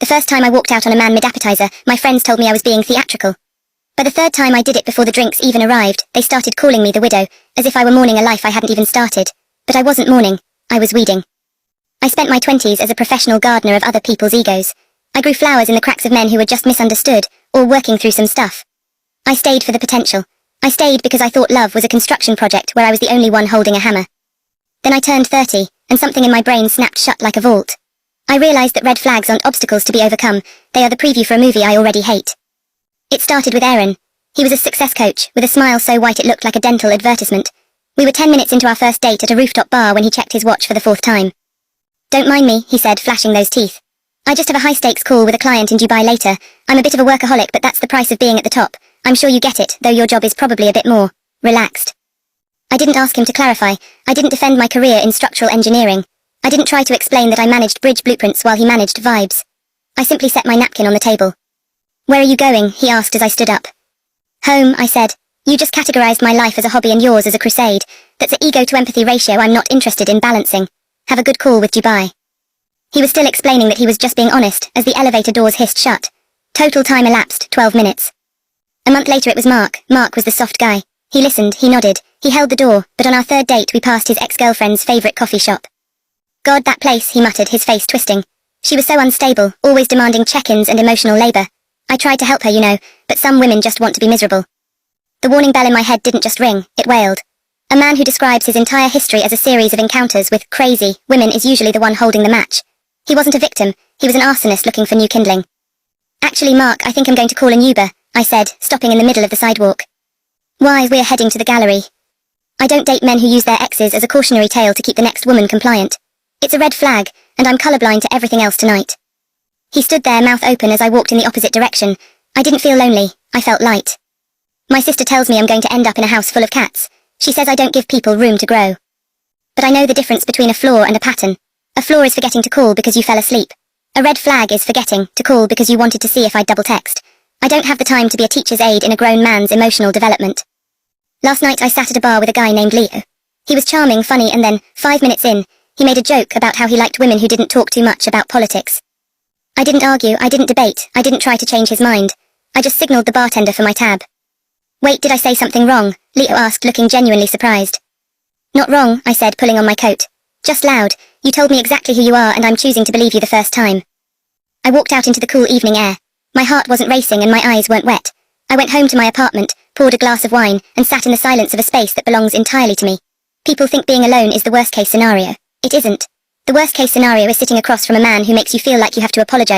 first time I walked out on a man mid-appetizer, my friends told me I was being theatrical. By the third time I did it before the drinks even arrived, they started calling me the widow, as if I were mourning a life I hadn't even started. But I wasn't mourning, I was weeding. I spent my 20s as a professional gardener of other people's egos. I grew flowers in the cracks of men who were just misunderstood, or working through some stuff. I stayed for the potential. I stayed because I thought love was a construction project where I was the only one holding a hammer. Then I turned 30, and something in my brain snapped shut like a vault. I realized that red flags aren't obstacles to be overcome, they are the preview for a movie I already hate. It started with Aaron. He was a success coach, with a smile so white it looked like a dental advertisement. We were 10 minutes into our first date at a rooftop bar when he checked his watch for the 4th time. "Don't mind me," he said, flashing those teeth. "I just have a high-stakes call with a client in Dubai later. I'm a bit of a workaholic, but that's the price of being at the top. I'm sure you get it, though your job is probably a bit more relaxed." I didn't ask him to clarify. I didn't defend my career in structural engineering. I didn't try to explain that I managed bridge blueprints while he managed vibes. I simply set my napkin on the table. "Where are you going?" he asked as I stood up. "Home," I said. "You just categorized my life as a hobby and yours as a crusade. That's an ego to empathy ratio I'm not interested in balancing. Have a good call with Dubai." He was still explaining that he was just being honest as the elevator doors hissed shut. Total time elapsed, 12 minutes. A month later it was Mark. Mark was the soft guy. He listened, he nodded, he held the door, but on our third date we passed his ex-girlfriend's favorite coffee shop. "God, that place," he muttered, his face twisting. She was so unstable, always demanding check-ins and emotional labor. I tried to help her, you know, but some women just want to be miserable. The warning bell in my head didn't just ring, it wailed. A man who describes his entire history as a series of encounters with crazy women is usually the one holding the match. He wasn't a victim, he was an arsonist looking for new kindling. "Actually, Mark, I think I'm going to call an Uber," I said, stopping in the middle of the sidewalk. "Why, we're heading to the gallery." I don't date men who use their exes as a cautionary tale to keep the next woman compliant. It's a red flag, and I'm colorblind to everything else tonight. He stood there, mouth open, as I walked in the opposite direction. I didn't feel lonely, I felt light. My sister tells me I'm going to end up in a house full of cats. She says I don't give people room to grow. But I know the difference between a flaw and a pattern. A flaw is forgetting to call because you fell asleep. A red flag is forgetting to call because you wanted to see if I'd double text. I don't have the time to be a teacher's aide in a grown man's emotional development. Last night I sat at a bar with a guy named Leo. He was charming, funny, and then, 5 minutes in, he made a joke about how he liked women who didn't talk too much about politics. I didn't argue, I didn't debate, I didn't try to change his mind. I just signaled the bartender for my tab. "Wait, did I say something wrong?" Leo asked, looking genuinely surprised. "Not wrong," I said, pulling on my coat. "Just loud. You told me exactly who you are and I'm choosing to believe you the first time." I walked out into the cool evening air. My heart wasn't racing and my eyes weren't wet. I went home to my apartment, poured a glass of wine, and sat in the silence of a space that belongs entirely to me. People think being alone is the worst-case scenario. It isn't. The worst-case scenario is sitting across from a man who makes you feel like you have to apologize